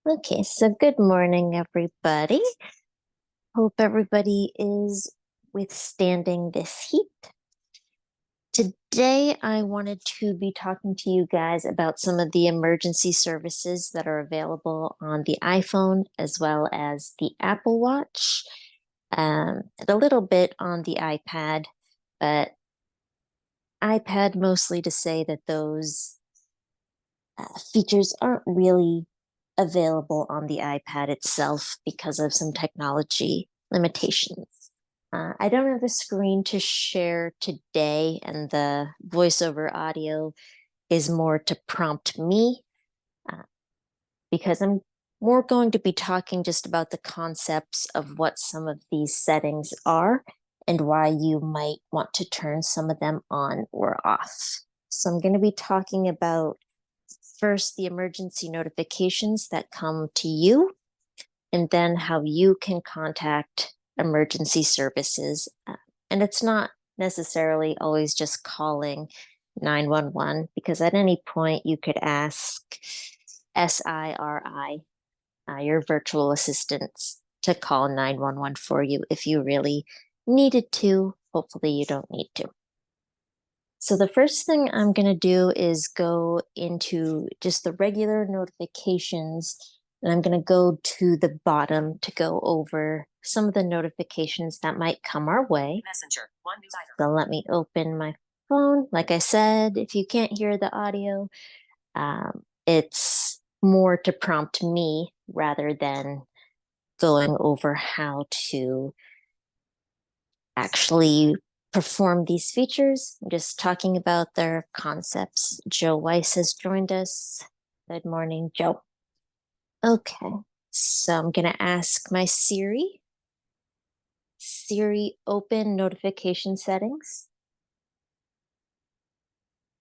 Okay, so good morning, everybody. Hope everybody is withstanding this heat. Today, I wanted to be talking to you guys about some of the emergency services that are available on the iPhone as well as the Apple Watch, and a little bit on the iPad, but iPad mostly to say that those features aren't really available on the iPad itself because of some technology limitations. I don't have a screen to share today, and the voiceover audio is more to prompt me uh, because I'm more going to be talking just about the concepts of what some of these settings are and why you might want to turn some of them on or off. So I'm going to be talking about first the emergency notifications that come to you, and then how you can contact emergency services. And it's not necessarily always just calling 911 because at any point you could ask SIRI, your virtual assistants, to call 911 for you if you really needed to. Hopefully, you don't need to. So the first thing I'm going to do is go into just the regular notifications, and I'm going to go to the bottom to go over some of the notifications that might come our way. Messenger, one news item. So let me open my phone. Like I said, if you can't hear the audio, it's more to prompt me rather than going over how to actually perform these features. I'm just talking about their concepts. Joe Weiss has joined us. Good morning, Joe. Okay, so I'm going to ask my Siri. Siri, open notification settings.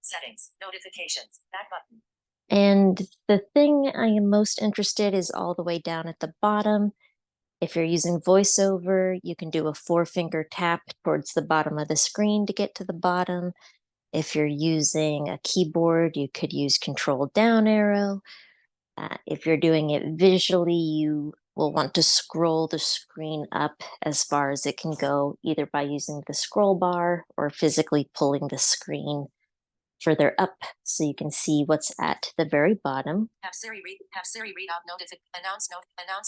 Settings, notifications, back button. And the thing I am most interested is all the way down at the bottom. If you're using VoiceOver, you can do a 4-finger tap towards the bottom of the screen to get to the bottom. If you're using a keyboard, you could use Control down arrow. If you're doing it visually, you will want to scroll the screen up as far as it can go, either by using the scroll bar or physically pulling the screen further up so you can see what's at the very bottom. Have Siri read out announce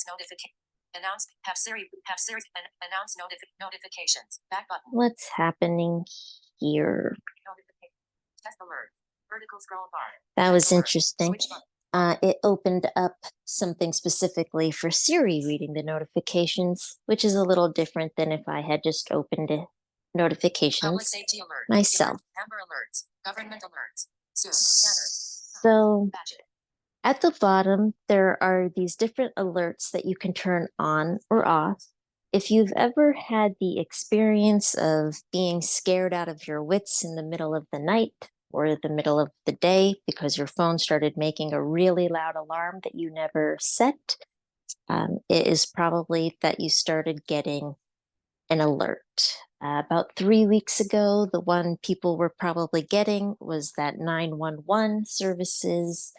notification. Announce notifications. Back button. What's happening here? Test alert. Vertical scroll bar. That was interesting. It opened up something specifically for Siri reading the notifications, which is a little different than if I had just opened it notifications safety alert. myself. Amber alerts. Government alerts. So at the bottom, there are these different alerts that you can turn on or off. If you've ever had the experience of being scared out of your wits in the middle of the night or the middle of the day because your phone started making a really loud alarm that you never set, it is probably that you started getting an alert. About 3 weeks ago, the one people were probably getting was that 911 services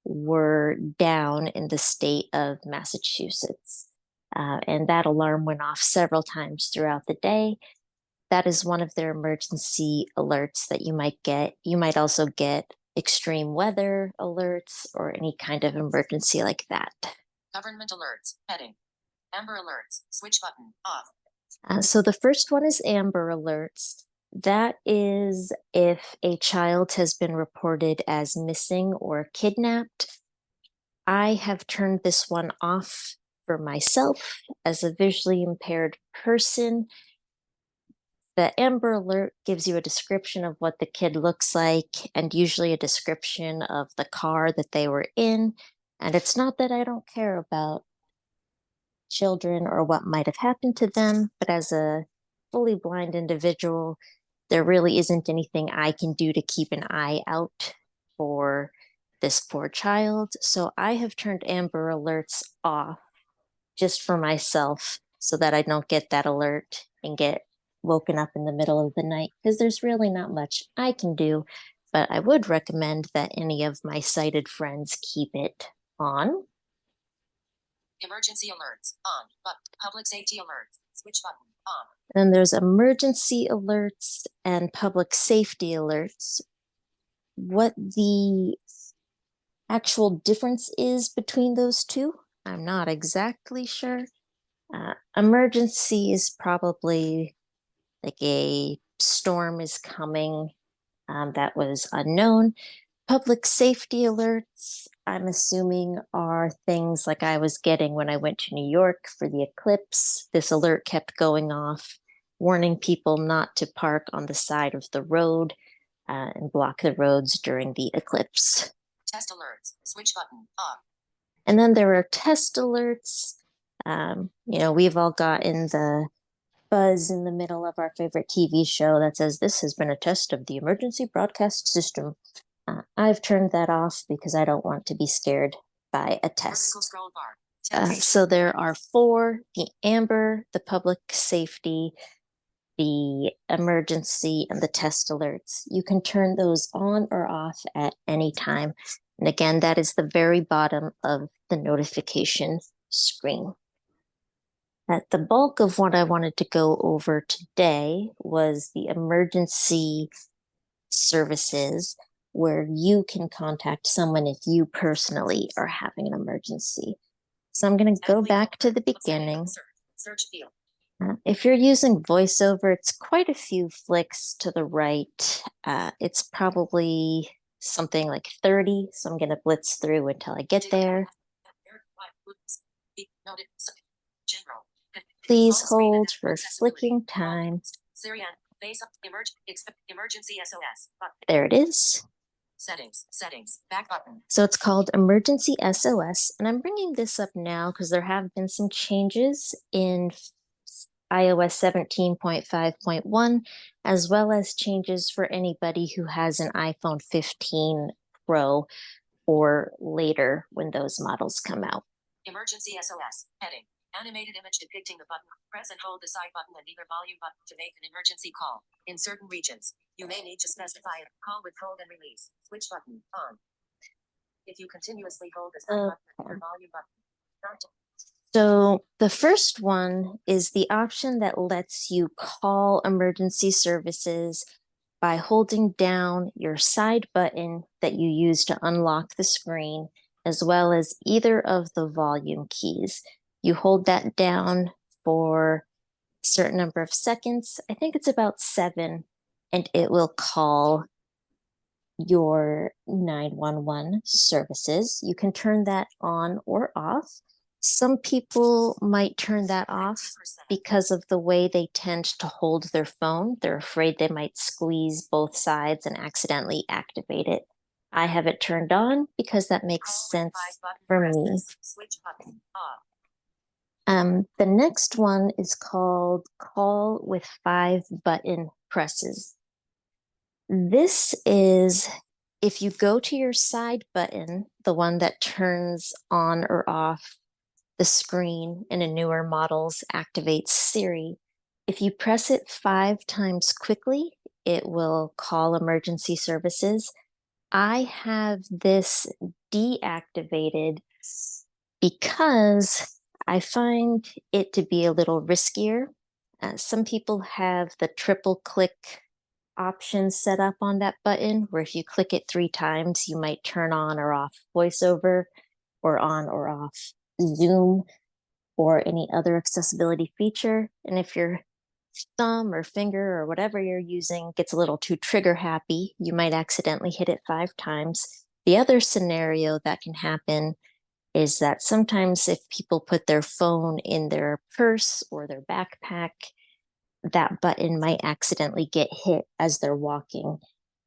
were down in the state of Massachusetts. And that alarm went off several times throughout the day. That is one of their emergency alerts that you might get. You might also get extreme weather alerts or any kind of emergency like that. Government alerts. Heading. Amber alerts. Switch button. Off. So the first one is Amber Alerts. That is if a child has been reported as missing or kidnapped. I have turned this one off for myself as a visually impaired person. The Amber Alert gives you a description of what the kid looks like and usually a description of the car that they were in. And it's not that I don't care about children or what might have happened to them, but as a fully blind individual, there really isn't anything I can do to keep an eye out for this poor child. So I have turned Amber Alerts off just for myself so that I don't get that alert and get woken up in the middle of the night because there's really not much I can do. But I would recommend that any of my sighted friends keep it on. Emergency alerts on. But public safety alerts. Switch button on. And there's emergency alerts and public safety alerts. What the actual difference is between those two, I'm not exactly sure. Emergency is probably like a storm is coming, that was unknown. Public safety alerts, I'm assuming, are things like I was getting when I went to New York for the eclipse. This alert kept going off, warning people not to park on the side of the road and block the roads during the eclipse. Test alerts. Switch button off. And then there are test alerts. We've all gotten the buzz in the middle of our favorite TV show that says, "This has been a test of the emergency broadcast system." I've turned that off because I don't want to be scared by a test. Scroll bar. So there are four: the amber, the public safety, the emergency, and the test alerts. You can turn those on or off at any time. And again, that is the very bottom of the notification screen. The bulk of what I wanted to go over today was the emergency services, where you can contact someone if you personally are having an emergency. So I'm going to go back to the beginning. Search field. If you're using VoiceOver, it's quite a few flicks to the right. It's probably something like 30, so I'm going to blitz through until I get there. Please hold for flicking time. Emergency SOS. There it is. Settings, back button. So it's called Emergency SOS, and I'm bringing this up now because there have been some changes in iOS 17.5.1, as well as changes for anybody who has an iPhone 15 Pro or later when those models come out. Emergency SOS. Heading. Animated image depicting the button. Press and hold the side button and either volume button to make an emergency call. In certain regions, you may need to specify a call with hold and release. Switch button on. If you continuously hold the side button or volume button. So the first one is the option that lets you call emergency services by holding down your side button that you use to unlock the screen, as well as either of the volume keys. You hold that down for a certain number of seconds. I think it's about 7, and it will call your 911 services. You can turn that on or off. Some people might turn that off because of the way they tend to hold their phone. They're afraid they might squeeze both sides and accidentally activate it. I have it turned on because that makes sense for me. The next one is called Call with 5 button presses. This is if you go to your side button, the one that turns on or off the screen in a newer models activates Siri. If you press it 5 times quickly, it will call emergency services. I have this deactivated because I find it to be a little riskier. Some people have the triple click option set up on that button, where if you click it 3 times, you might turn on or off VoiceOver or on or off Zoom or any other accessibility feature. And if your thumb or finger or whatever you're using gets a little too trigger happy, you might accidentally hit it 5 times. The other scenario that can happen is that sometimes if people put their phone in their purse or their backpack, that button might accidentally get hit as they're walking.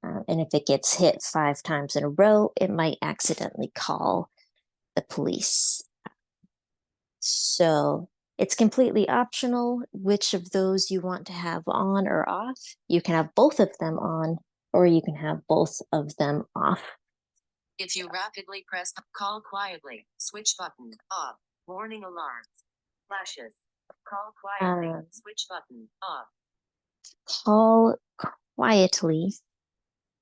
And if it gets hit 5 times in a row, it might accidentally call the police. So it's completely optional which of those you want to have on or off. You can have both of them on, or you can have both of them off. If you rapidly press call quietly, switch button off. Warning alarms. Flashes. Call quietly, switch button off. Call quietly.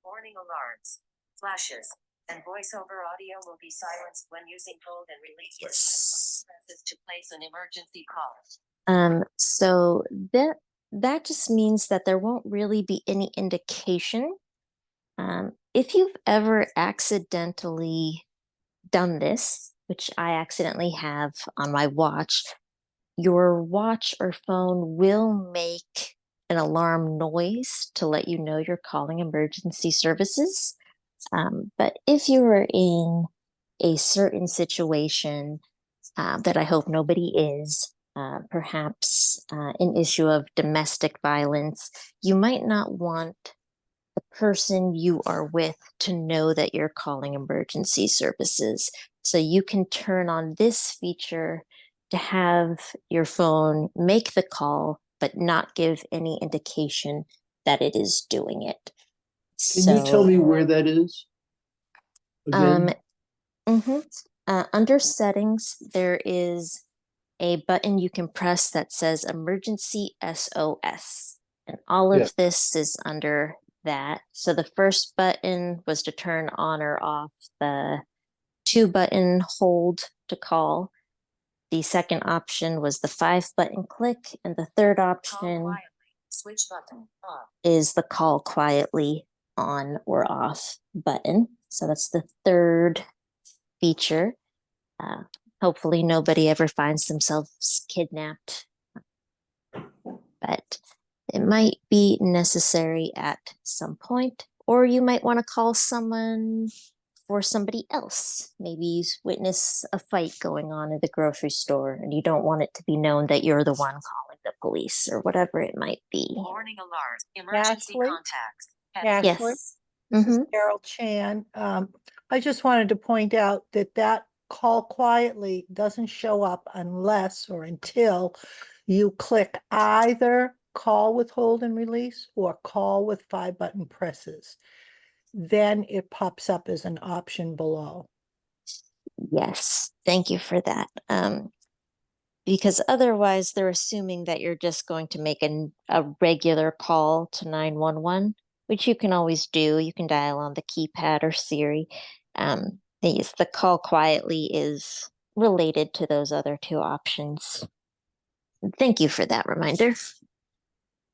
Warning alarms. Flashes. And VoiceOver audio will be silenced when using hold and release. Yes. Presses to place an emergency call. So that just means that there won't really be any indication. If you've ever accidentally done this, which I accidentally have on my watch, your watch or phone will make an alarm noise to let you know you're calling emergency services. But if you were in a certain situation that I hope nobody is, perhaps an issue of domestic violence, you might not want the person you are with to know that you're calling emergency services. So you can turn on this feature to have your phone make the call, but not give any indication that it is doing it. Can you tell So, me where that is? um, Again? under settings, there is a button you can press that says emergency SOS. And all Yeah. of this is under that. So the first button was to turn on or off the 2-button hold to call. The second option was the 5-button click. And the third option Switch button off. is the call quietly on or off button. So that's the third feature. Hopefully nobody ever finds themselves kidnapped, but it might be necessary at some point, or you might want to call someone for somebody else. Maybe you witness a fight going on at the grocery store and you don't want it to be known that you're the one calling the police or whatever it might be. Warning alert. Emergency Ashley? contacts. Ashley, Yes. this is Mm-hmm. Carol Chan. I just wanted to point out that that call quietly doesn't show up unless or until you click either call with hold and release or call with 5-button presses. Then it pops up as an option below. Yes. Thank you for that. Because otherwise they're assuming that you're just going to make a regular call to 911, which you can always do. You can dial on the keypad or Siri. The call quietly is related to those other 2 options. Thank you for that reminder.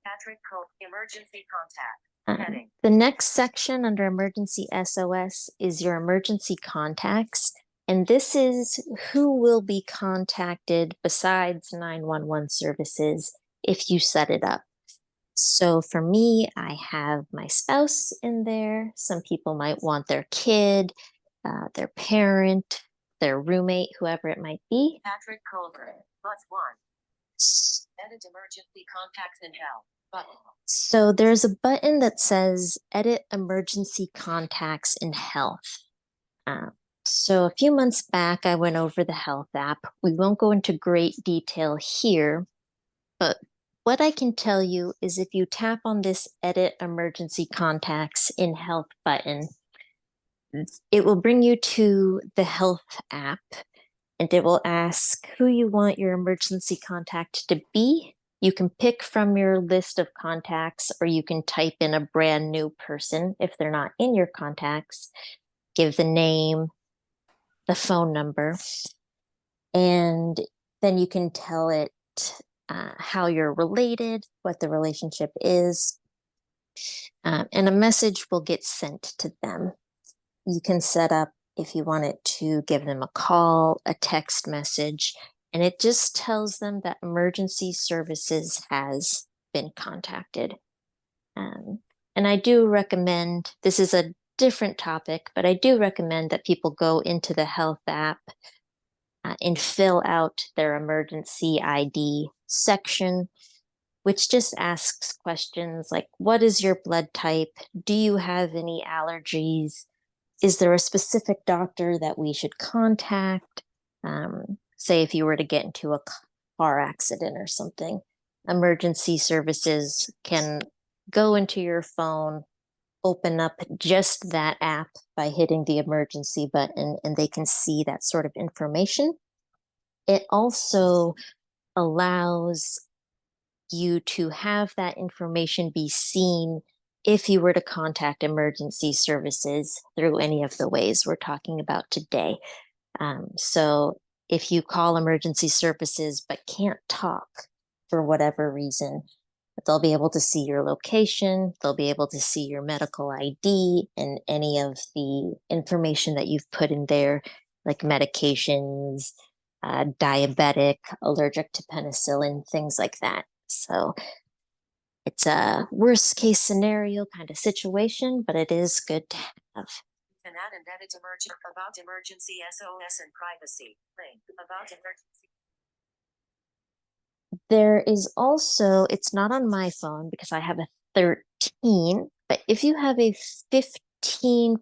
Patrick code emergency contact. Heading. The next section under emergency SOS is your emergency contacts. And this is who will be contacted besides 911 services if you set it up. So for me, I have my spouse in there. Some people might want their kid, their parent, their roommate, whoever it might be. Patrick Colburn. +1. Edit emergency contacts in hell. Button. So there's a button that says edit emergency contacts in health. So a few months back, I went over the health app. We won't go into great detail here, but what I can tell you is if you tap on this edit emergency contacts in health button, it will bring you to the health app and it will ask who you want your emergency contact to be. You can pick from your list of contacts or you can type in a brand new person if they're not in your contacts. Give the name, the phone number, and then you can tell it how you're related, what the relationship is, and a message will get sent to them. You can set up if you want it to give them a call, a text message, and it just tells them that emergency services has been contacted. And I do recommend, this is a different topic, but I do recommend that people go into the health app and fill out their emergency ID section, which just asks questions like, what is your blood type? Do you have any allergies? Is there a specific doctor that we should contact? Say if you were to get into a car accident or something, emergency services can go into your phone, open up just that app by hitting the emergency button, and they can see that sort of information. It also allows you to have that information be seen if you were to contact emergency services through any of the ways we're talking about today. So if you call emergency services but can't talk for whatever reason, they'll be able to see your location, they'll be able to see your medical ID and any of the information that you've put in there, like medications, diabetic, allergic to penicillin, things like that. So it's a worst case scenario kind of situation, but it is good to have. An add and edit about emergency SOS and privacy. Link about emergency. There is also, it's not on my phone because I have a 13, but if you have a 15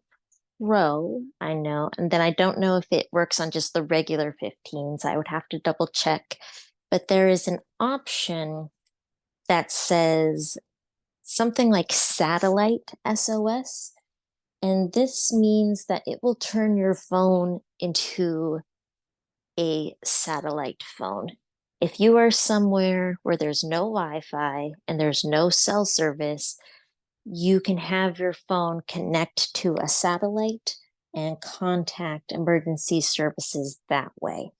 Pro, I know, and then I don't know if it works on just the regular 15s. I would have to double check. But there is an option that says something like satellite SOS. And this means that it will turn your phone into a satellite phone. If you are somewhere where there's no Wi-Fi and there's no cell service, you can have your phone connect to a satellite and contact emergency services that way.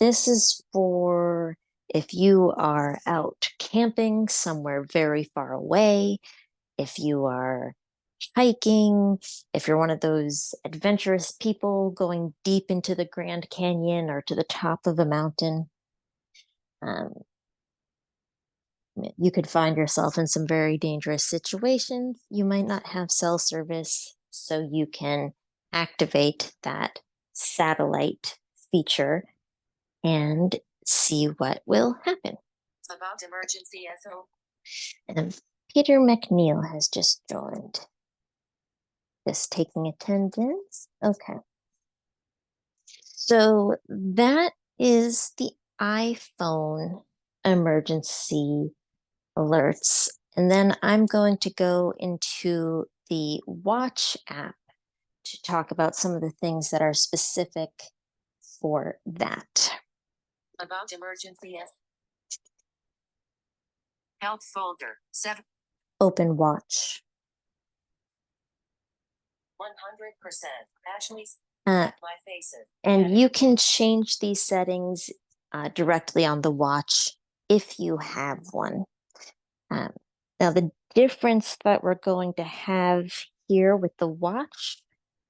This is for if you are out camping somewhere very far away, if you are hiking, if you're one of those adventurous people going deep into the Grand Canyon or to the top of a mountain. You could find yourself in some very dangerous situations. You might not have cell service, so you can activate that satellite feature and see what will happen. About emergency SO. And Peter McNeil has just joined. Just taking attendance. Okay. So that is the iPhone emergency alerts. And then I'm going to go into the Watch app to talk about some of the things that are specific for that. About emergency Health folder 7. Open Watch. 100%. Ashley's My faces. And you can change these settings directly on the watch if you have one. Now, the difference that we're going to have here with the watch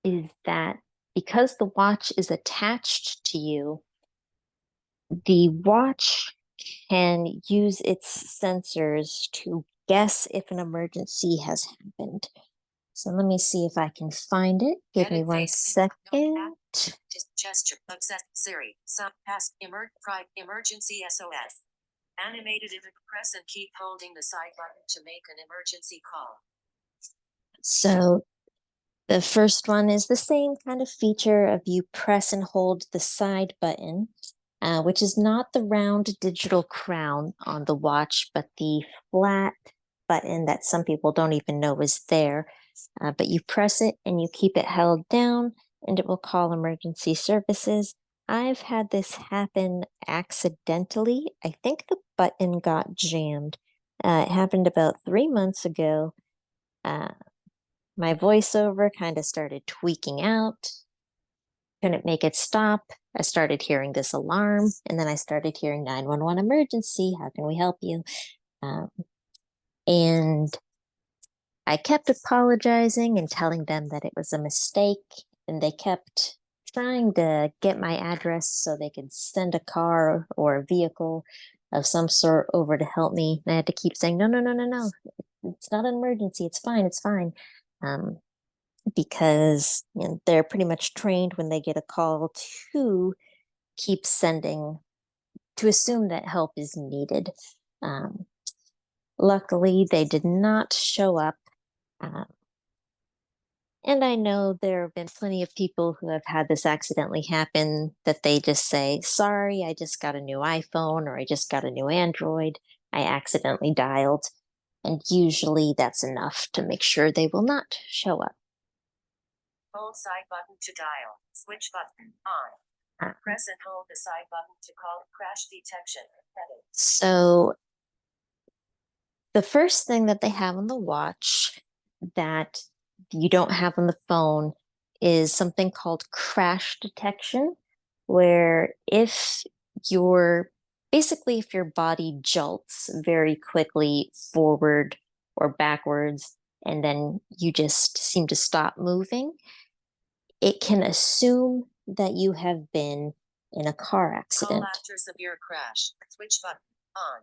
is that because the watch is attached to you, the watch can use its sensors to guess if an emergency has happened. So let me see if I can find it. Give me 1 second. Gesture, access, Siri, pass, emergency SOS. Animated image, press and keep holding the side button to make an emergency call. So the first one is the same kind of feature of you press and hold the side button, which is not the round digital crown on the watch, but the flat button that some people don't even know is there. But you press it and you keep it held down and it will call emergency services. I've had this happen accidentally. I think the button got jammed. It happened about 3 months ago. My voiceover kind of started tweaking out. Couldn't make it stop. I started hearing this alarm, and then I started hearing 911 emergency. How can we help you? And I kept apologizing and telling them that it was a mistake, and they kept trying to get my address so they could send a car or a vehicle of some sort over to help me. And I had to keep saying, no, no, no, no, no. It's not an emergency. It's fine. It's fine. Because they're pretty much trained when they get a call to keep sending, to assume that help is needed. Luckily, they did not show up. And I know there have been plenty of people who have had this accidentally happen, that they just say, sorry, I just got a new iPhone or I just got a new Android. I accidentally dialed. And usually that's enough to make sure they will not show up. Hold side button to dial. Switch button on. Press and hold the side button to call crash detection. So the first thing that they have on the watch that you don't have on the phone is something called crash detection, where if your basically if your body jolts very quickly forward or backwards and then you just seem to stop moving, it can assume that you have been in a car accident. Call after severe crash. Switch button on.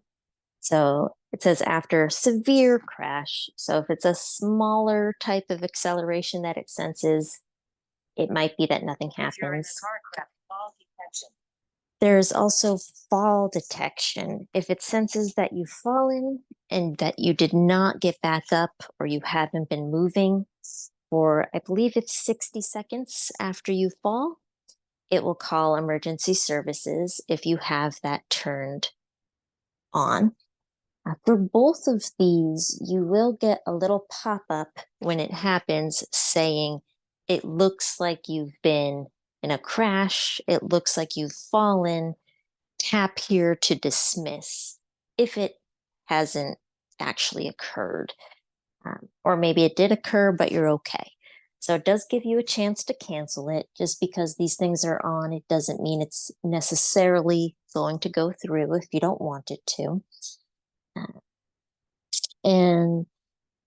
So it says after severe crash. So if it's a smaller type of acceleration that it senses, it might be that nothing If you're in a happens. car crash, fall detection. There's also fall detection. If it senses that you've fallen and that you did not get back up or you haven't been moving for, I believe it's 60 seconds after you fall, it will call emergency services if you have that turned on. For both of these, you will get a little pop-up when it happens saying, it looks like you've been in a crash, it looks like you've fallen, tap here to dismiss if it hasn't actually occurred. Or maybe it did occur, but you're okay. So it does give you a chance to cancel it. Just because these things are on, it doesn't mean it's necessarily going to go through if you don't want it to. And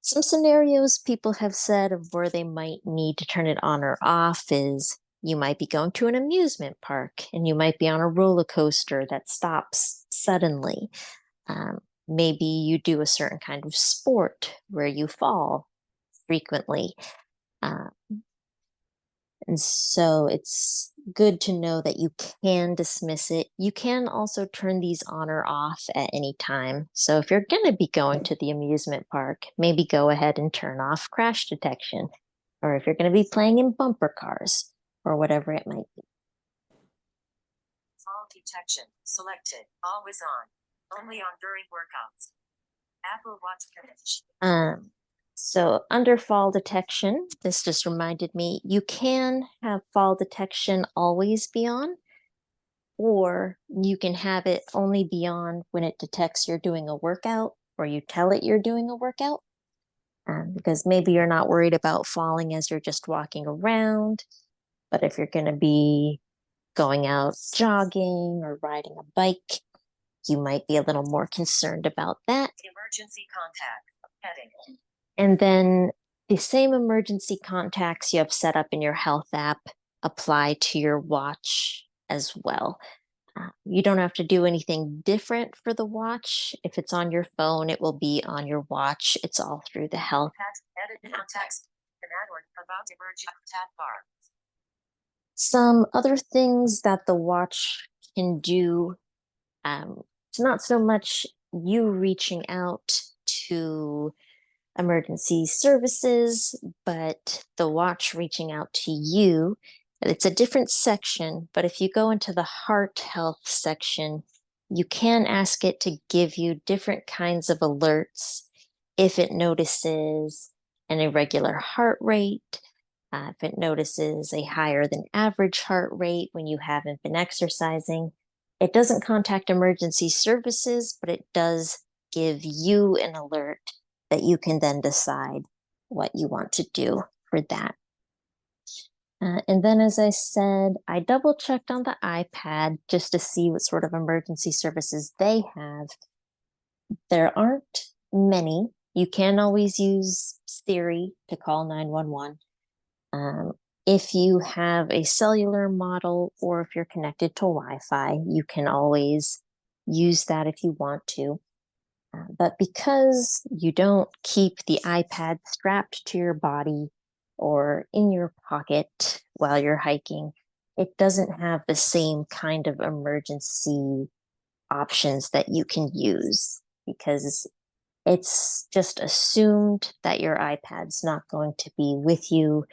some scenarios people have said of where they might need to turn it on or off is you might be going to an amusement park and you might be on a roller coaster that stops suddenly. Maybe you do a certain kind of sport where you fall frequently. And so it's good to know that you can dismiss it. You can also turn these on or off at any time. So if you're going to be going to the amusement park, maybe go ahead and turn off crash detection. Or if you're going to be playing in bumper cars or whatever it might be. Fall detection selected. Always on. Only on during workouts. Apple Watch finish. So under fall detection, this just reminded me, you can have fall detection always be on, or you can have it only be on when it detects you're doing a workout or you tell it you're doing a workout. Because maybe you're not worried about falling as you're just walking around, but if you're going to be going out jogging or riding a bike, you might be a little more concerned about that. Emergency contact heading. And then the same emergency contacts you have set up in your health app apply to your watch as well. You don't have to do anything different for the watch. If it's on your phone, it will be on your watch. It's all through the health. Edit context. About emergency tab bar. Some other things that the watch can do, it's not so much you reaching out to emergency services, but the watch reaching out to you. It's a different section, but if you go into the heart health section, you can ask it to give you different kinds of alerts if it notices an irregular heart rate, if it notices a higher than average heart rate when you haven't been exercising. It doesn't contact emergency services, but it does give you an alert that you can then decide what you want to do for that. And then, as I said, I double checked on the iPad just to see what sort of emergency services they have. There aren't many. You can always use Siri to call 911. If you have a cellular model or if you're connected to Wi-Fi, you can always use that if you want to. But because you don't keep the iPad strapped to your body or in your pocket while you're hiking, it doesn't have the same kind of emergency options that you can use because it's just assumed that your iPad's not going to be with you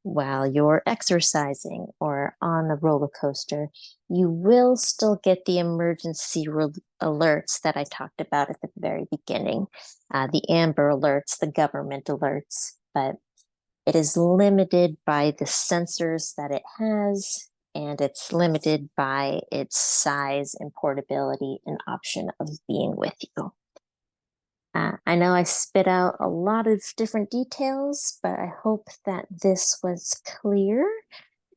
while you're exercising or on a roller coaster. You will still get the emergency alerts that I talked about at the very beginning, the Amber alerts, the government alerts, but it is limited by the sensors that it has, and it's limited by its size and portability and option of being with you. I know I spit out a lot of different details, but I hope that this was clear.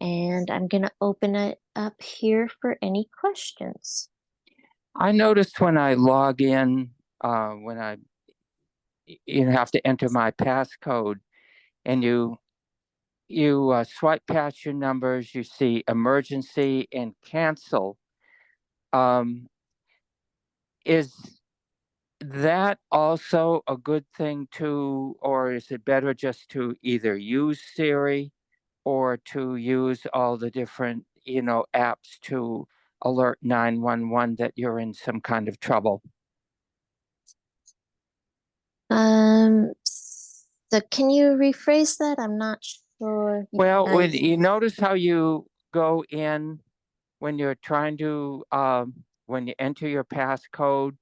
And I'm going to open it up here for any questions. I noticed when I log in, when you have to enter my passcode, and you swipe past your numbers, you see emergency and cancel. Is that also a good thing too, or is it better just to either use Siri or to use all the different, apps to alert 911 that you're in some kind of trouble? So can you rephrase that? I'm not sure. Well, when you notice how you go in when you're trying to, when you enter your passcode,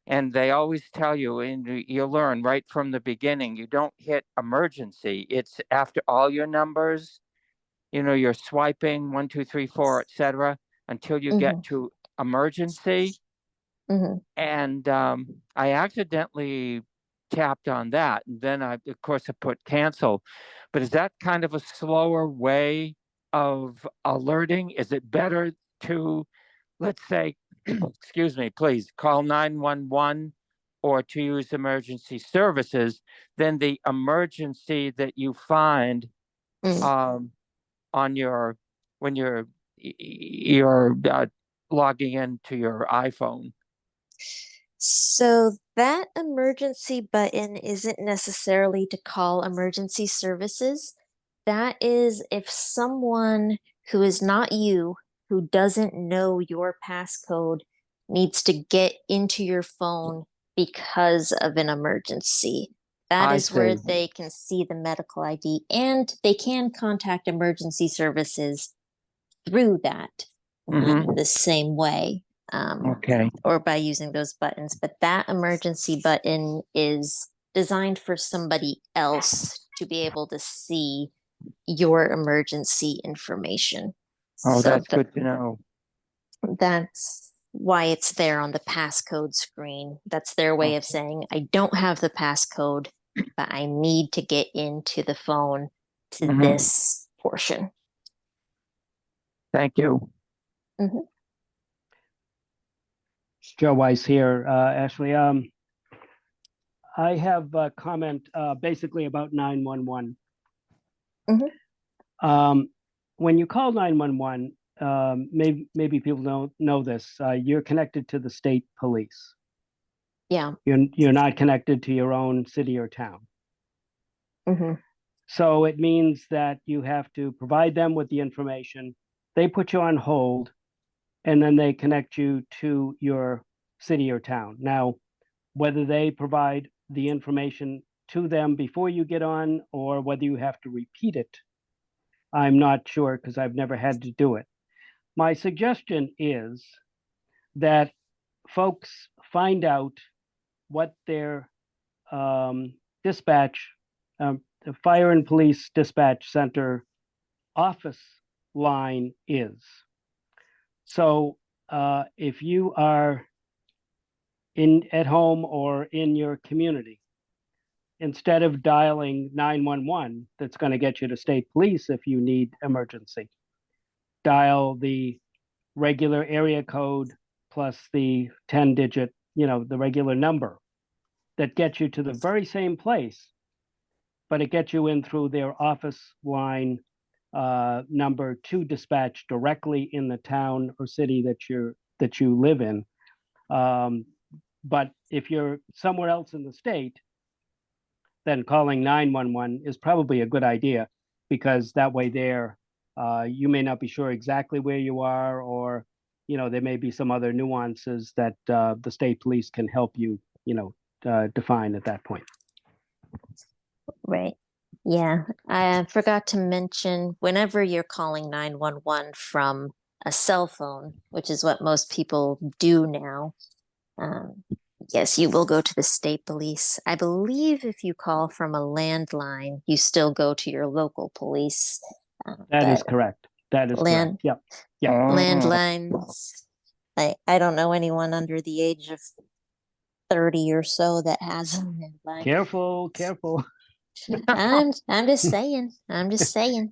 and they always tell you, and you learn right from the beginning, you don't hit emergency. It's after all your numbers, you're swiping 1, 2, 3, 4, etc., until you get to emergency. And I accidentally tapped on that, and then I put cancel. But is that kind of a slower way of alerting? Is it better to, let's say, excuse me, please call 911 or to use emergency services than the emergency that you find on your when you're logging into your iPhone? So that emergency button isn't necessarily to call emergency services. That is if someone who is not you, who doesn't know your passcode, needs to get into your phone because of an emergency. That I is where see. they can see the medical ID, and they can contact emergency services through that the same way. Okay. Or by using those buttons. But that emergency button is designed for somebody else to be able to see your emergency information. Oh, So that's good to know. that's why it's there on the passcode screen. That's their way of saying, I don't have the passcode, but I need to get into the phone to this portion. Thank you. Joe Weiss here, Ashley. I have a comment basically about 911. When you call 911, maybe people don't know this. You're connected to the state police. Yeah. You're not connected to your own city or town. So it means that you have to provide them with the information. They put you on hold, and then they connect you to your city or town. Now, whether they provide the information to them before you get on or whether you have to repeat it, I'm not sure because I've never had to do it. My suggestion is that folks find out what their dispatch, the fire and police dispatch center office line is. So if you are at home or in your community, instead of dialing 911, that's going to get you to state police if you need emergency, dial the regular area code plus the 10-digit, the regular number that gets you to the very same place, but it gets you in through their office line number to dispatch directly in the town or city that you live in. But if you're somewhere else in the state, then calling 911 is probably a good idea, because that way you may not be sure exactly where you are, or there may be some other nuances that the state police can help you define at that point. Right. Yeah. I forgot to mention, whenever you're calling 911 from a cell phone, which is what most people do now, yes, you will go to the state police. I believe if you call from a landline, you still go to your local police. That is correct. That is correct. Yep. Yeah. Landlines. I don't know anyone under the age of 30 or so that has a landline. Careful. I'm just saying. I'm just saying.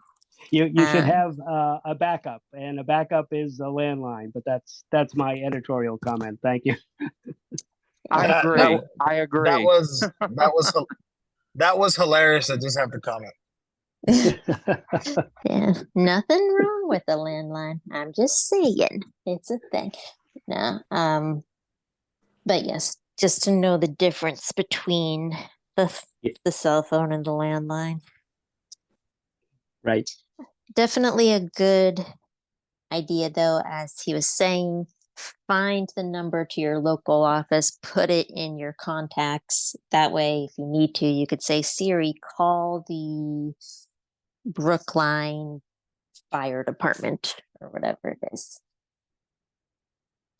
You should Um, have a backup, and a backup is a landline. But that's my editorial comment. Thank you. I That agree. that I that agree. that was hilarious. I just have to comment. yeah, nothing wrong with a landline. I'm just saying it's a thing. No, but yes, just to know the difference between the cell phone and the landline. Right. Definitely a good idea, though, as he was saying, find the number to your local office, put it in your contacts. That way, if you need to, you could say, Siri, call the Brookline Fire Department or whatever it is.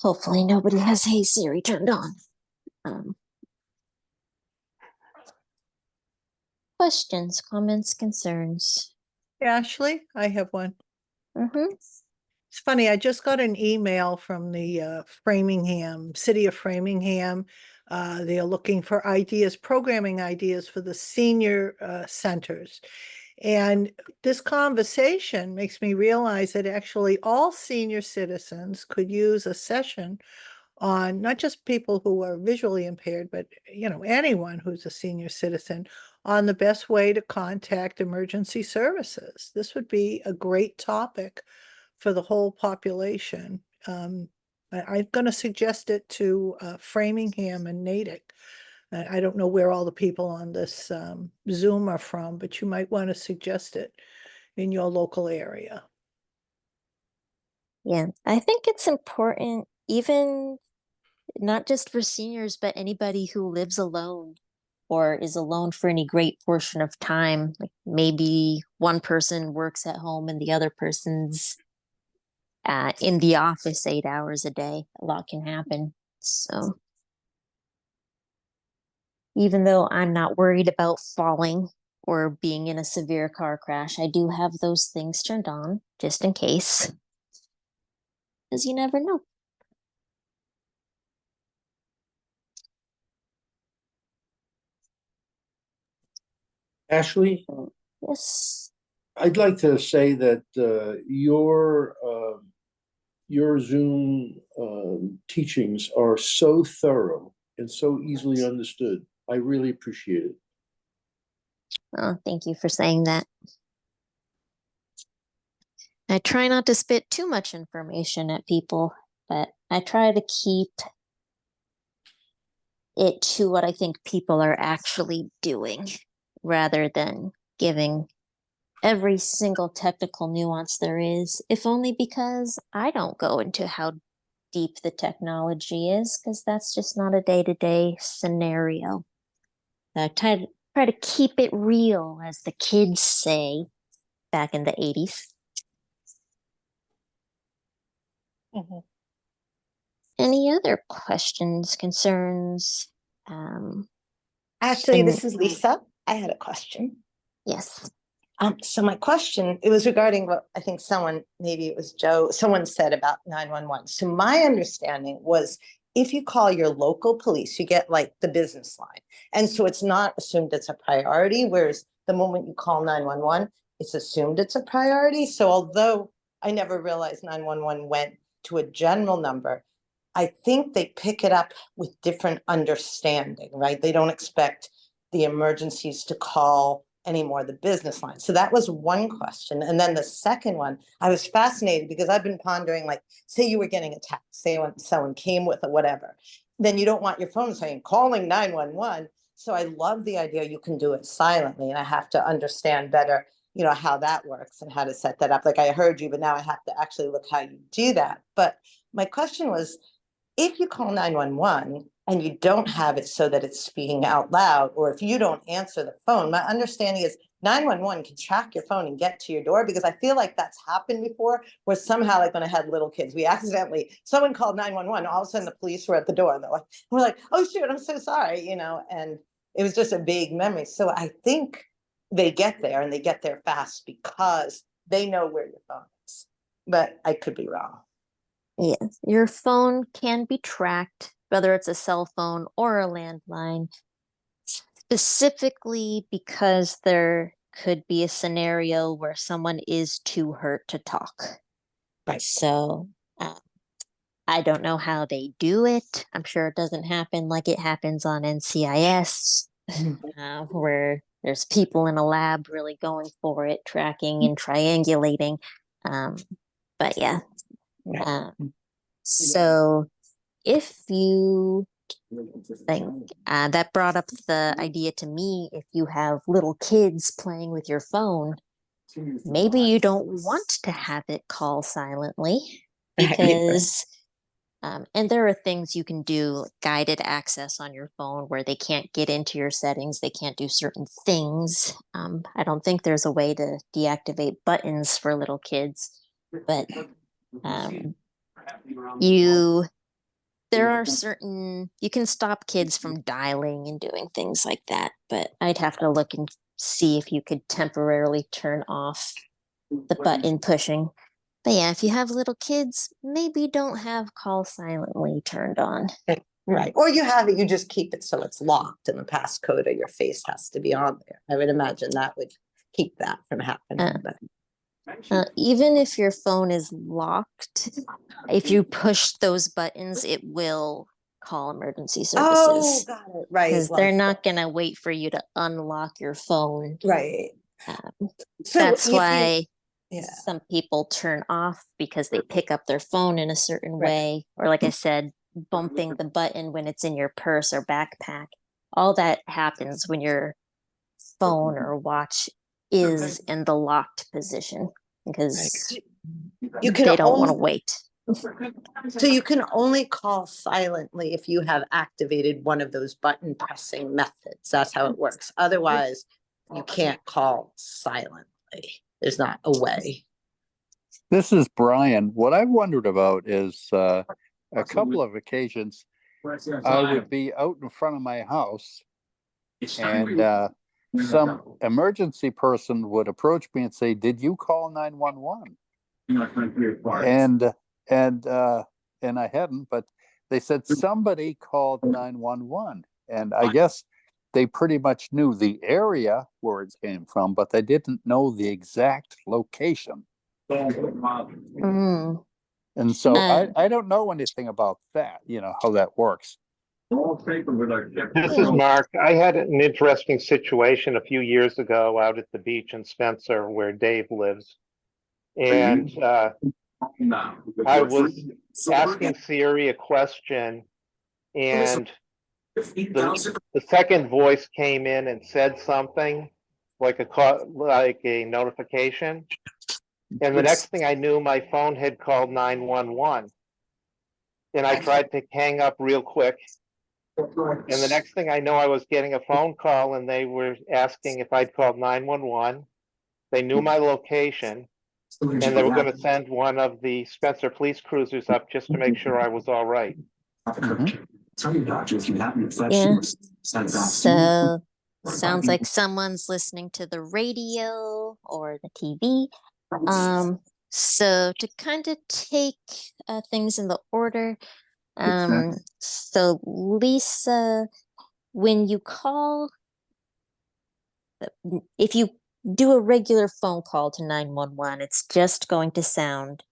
Hopefully, nobody has Hey Siri turned on. Questions, comments, concerns? Ashley, I have one. Mm-hmm. It's funny, I just got an email from the Framingham, City of Framingham. They are looking for ideas, programming ideas for the senior centers. And this conversation makes me realize that actually all senior citizens could use a session on not just people who are visually impaired, but anyone who's a senior citizen on the best way to contact emergency services. This would be a great topic for the whole population. I'm going to suggest it to Framingham and Natick. I don't know where all the people on this Zoom are from, but you might want to suggest it in your local area. Yeah, I think it's important, even not just for seniors, but anybody who lives alone or is alone for any great portion of time. Like maybe one person works at home and the other person's in the office 8 hours a day. A lot can happen. So even though I'm not worried about falling or being in a severe car crash, I do have those things turned on just in case. Because you never know. Ashley, Yes. I'd like to say that your Zoom teachings are so thorough and so easily understood. I really appreciate it. Oh, thank you for saying that. I try not to spit too much information at people, but I try to keep it to what I think people are actually doing rather than giving every single technical nuance there is, if only because I don't go into how deep the technology is, because that's just not a day-to-day scenario. I try to keep it real, as the kids say back in the 80s. Mm-hmm. Any other questions, concerns? Ashley, And this is Lisa. I had a question. yes. So my question, it was regarding what I think someone, maybe it was Joe, someone said about 911. So my understanding was if you call your local police, you get like the business line. And so it's not assumed it's a priority, whereas the moment you call 911, it's assumed it's a priority. So although I never realized 911 went to a general number, I think they pick it up with different understanding, right? They don't expect the emergencies to call anymore the business line. So that was one question. And then the second one, I was fascinated because I've been pondering, like, say you were getting a text, say when someone came with a whatever, then you don't want your phone saying calling 911. So I love the idea you can do it silently. And I have to understand better, how that works and how to set that up. Like I heard you, but now I have to actually look how you do that. But my question was, if you call 911 and you don't have it so that it's speaking out loud, or if you don't answer the phone, my understanding is 911 can track your phone and get to your door, because I feel like that's happened before, where somehow, like when I had little kids, someone called 911, all of a sudden the police were at the door. We're like, oh shoot, I'm so sorry, and it was just a vague memory. So I think they get there, and they get there fast because they know where your phone is, but I could be wrong. Yes, your phone can be tracked, whether it's a cell phone or a landline, specifically because they're could be a scenario where someone is too hurt to talk. Right. So I don't know how they do it. I'm sure it doesn't happen like it happens on NCIS, where there's people in a lab really going for it, tracking and triangulating. But yeah. So if you think that brought up the idea to me, if you have little kids playing with your phone, maybe you don't want to have it call silently because and there are things you can do, like guided access on your phone where they can't get into your settings, they can't do certain things. I don't think there's a way to deactivate buttons for little kids, but there are certain, you can stop kids from dialing and doing things like that, but I'd have to look and see if you could temporarily turn off the button pushing. But yeah, if you have little kids, maybe don't have call silently turned on. Right. Or you have it, you just keep it so it's locked and the passcode or your face has to be on there. I would imagine that would keep that from happening. Even if your phone is locked, if you push those buttons, it will call emergency services. Oh, got it. Right. Because they're not going to wait for you to unlock your phone. Right. So that's why some people turn off, because they pick up their phone in a certain way. Or like I said, bumping the button when it's in your purse or backpack. All that happens when your phone or watch is in the locked position, because you can they don't want to wait. So you can only call silently if you have activated one of those button pressing methods. That's how it works. Otherwise, you can't call silently. There's not a way. This is Brian. What I wondered about is a couple of occasions I would be out in front of my house and some emergency person would approach me and say, "Did you call 911?" And I hadn't, but they said somebody called 911, and I guess they pretty much knew the area where it came from, but they didn't know the exact location. And so I don't know anything about that, how that works. This is Mark. I had an interesting situation a few years ago out at the beach in Spencer where Dave lives. And I was asking Siri a question, and the second voice came in and said something like a notification. And the next thing I knew, my phone had called 911. And I tried to hang up real quick. And the next thing I know, I was getting a phone call and they were asking if I'd called 911. They knew my location and they were going to send one of the Spencer police cruisers up just to make sure I was all right. Yeah. So sounds like someone's listening to the radio or the TV. So to kind of take things in the order, so Lisa, when you call, if you do a regular phone call to 911, it's just going to sound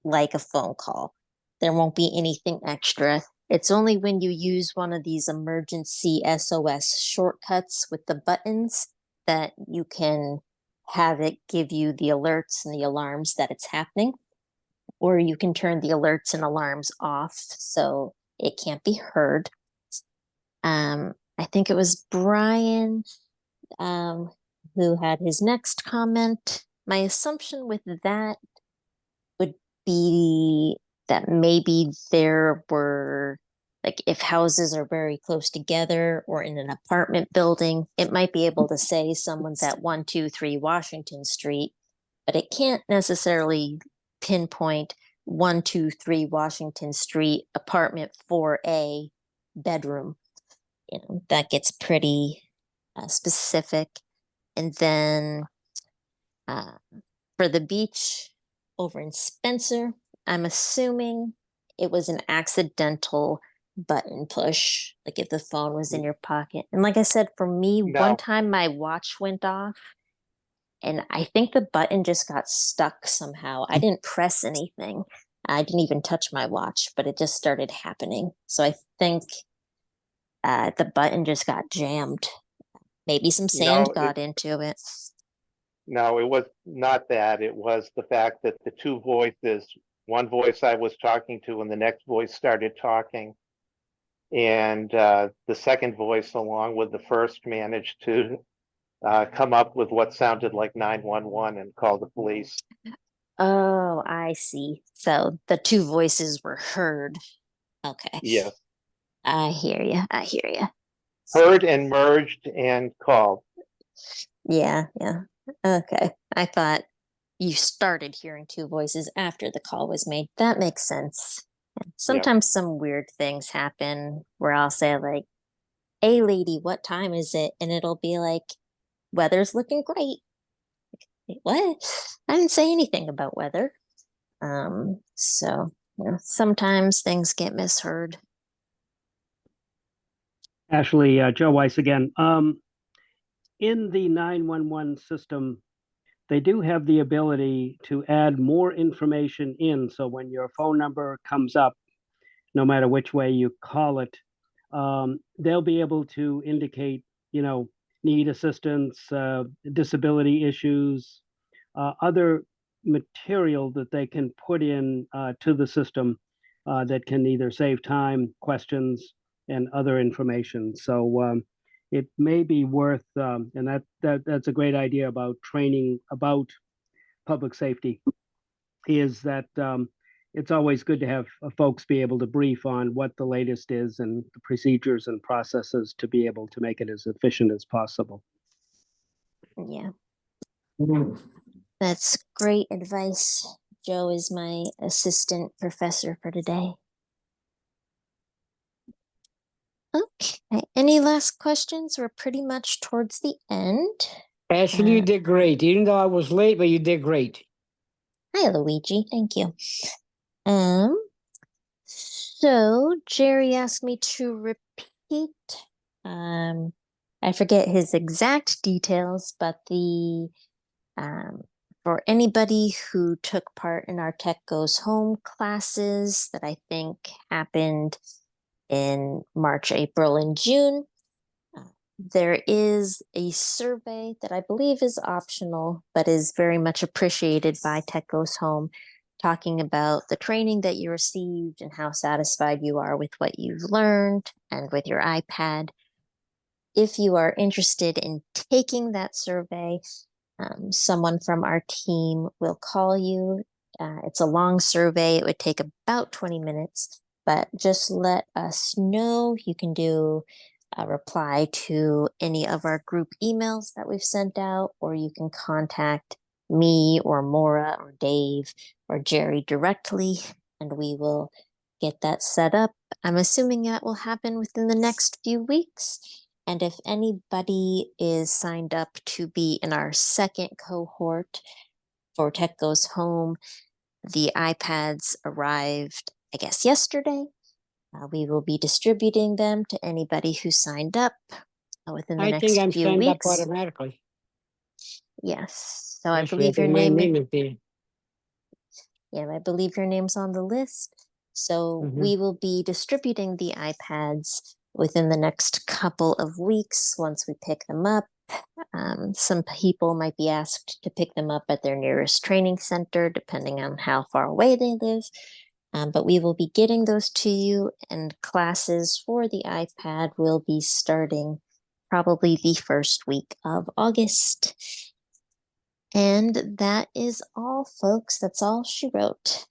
like a phone call. There won't be anything extra. It's only when you use one of these emergency SOS shortcuts with the buttons that you can have it give you the alerts and the alarms that it's happening, or you can turn the alerts and alarms off so it can't be heard. I think it was Brian who had his next comment. My assumption with that would be that maybe there were, like, if houses are very close together or in an apartment building, it might be able to say someone's at 123 Washington Street, but it can't necessarily pinpoint 123 Washington Street, apartment 4A, bedroom. That gets pretty specific. And then for the beach over in Spencer, I'm assuming it was an accidental button push, like if the phone was in your pocket. And like I said, for me, one time my watch went off and I think the button just got stuck somehow. I didn't press anything. I didn't even touch my watch, but it just started happening. So I think the button just got jammed. Maybe some sand got into it. No, it was not that. It was the fact that the two voices, one voice I was talking to and the next voice started talking. And the second voice, along with the first, managed to come up with what sounded like 911 and call the police. Oh, I see. So the two voices were heard. Okay. Yes. I hear you. I hear you. Heard and merged and called. Yeah, yeah. Okay. I thought you started hearing two voices after the call was made. That makes sense. Sometimes some weird things happen where I'll say like, "Hey lady, what time is it?" And it'll be like, "Weather's looking great." Wait, what? I didn't say anything about weather. So sometimes things get misheard. Ashley, Joe Weiss again. In the 911 system, they do have the ability to add more information in. So when your phone number comes up, no matter which way you call it, they'll be able to indicate, need assistance, disability issues, other material that they can put in to the system that can either save time, questions, and other information. So it may be worth, and that's a great idea about training about public safety, is that it's always good to have folks be able to brief on what the latest is and the procedures and processes to be able to make it as efficient as possible. Yeah. That's great advice. Joe is my assistant professor for today. Okay. Any last questions? We're pretty much towards the end. Ashley, you did great. Even though I was late, but you did great. Hi, Luigi. Thank you. So Jerry asked me to repeat. I forget his exact details, but for anybody who took part in our Tech Goes Home classes that I think happened in March, April, and June, there is a survey that I believe is optional, but is very much appreciated by Tech Goes Home, talking about the training that you received and how satisfied you are with what you've learned and with your iPad. If you are interested in taking that survey, someone from our team will call you. It's a long survey. It would take about 20 minutes, but just let us know. You can do a reply to any of our group emails that we've sent out, or you can contact me or Maura or Dave or Jerry directly, and we will get that set up. I'm assuming that will happen within the next few weeks. And if anybody is signed up to be in our second cohort for Tech Goes Home, the iPads arrived, I guess, yesterday. We will be distributing them to anybody who signed up within the I next think I'm few signed weeks. up automatically. Yes. So I Actually, believe your my name is there. Yeah, I believe your name's on the list. So we will be distributing the iPads within the next couple of weeks once we pick them up. Some people might be asked to pick them up at their nearest training center, depending on how far away they live. But we will be getting those to you, and classes for the iPad will be starting probably the first week of August. And that is all, folks. That's all she wrote.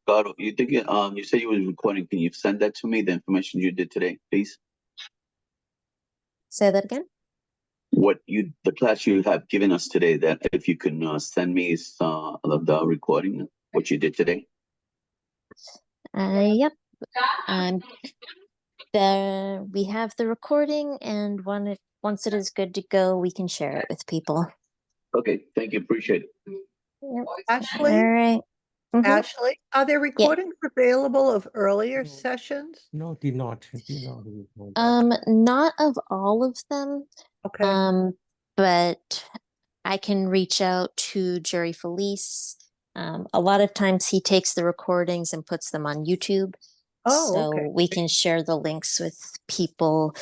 God, you think you said you was recording. Can you send that to me? The information you did today, please. Say that again. The class you have given us today. That if you can send me the recording, what you did today. Yep. We have the recording, and once it is good to go, we can share it with people. Okay, thank you. Appreciate it. Yep. Ashley? All right. Ashley, are there recordings available of earlier sessions? No, did not. Not of all of them. Okay. But I can reach out to Jerry Felice. A lot of times he takes the recordings and puts them on YouTube. Oh, So okay. we can share the links with people.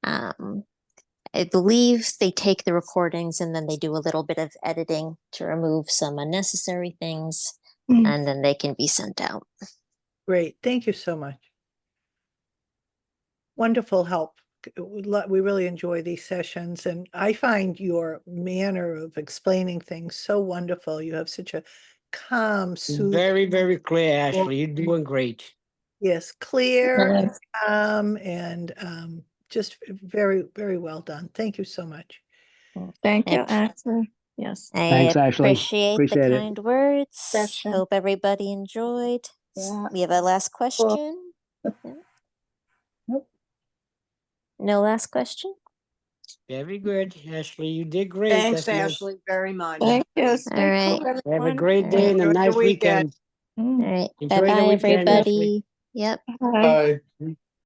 I believe they take the recordings and then they do a little bit of editing to remove some unnecessary things, and then they can be sent out. Great. Thank you so much. Wonderful help. We really enjoy these sessions, and I find your manner of explaining things so wonderful. You have such a calm, soothing, Very, very clear, Ashley. You're doing great. yes, clear, and calm, and just very, very well done. Thank you so much. Thank you, I- Ashley. Yes. I Thanks, Ashley. appreciate Appreciate the it. kind words. Session. Hope everybody enjoyed. Yeah. We have a last question. Yeah. Nope. No last question? Very good, Ashley. You did great. Thanks, That's nice. Ashley, very much. Thank you. All Stay right. cool, Have a everyone. great day and a Enjoy the nice weekend. weekend. All right. Enjoy the Bye-bye, weekend, Ashley. everybody. Yep. Bye. Bye.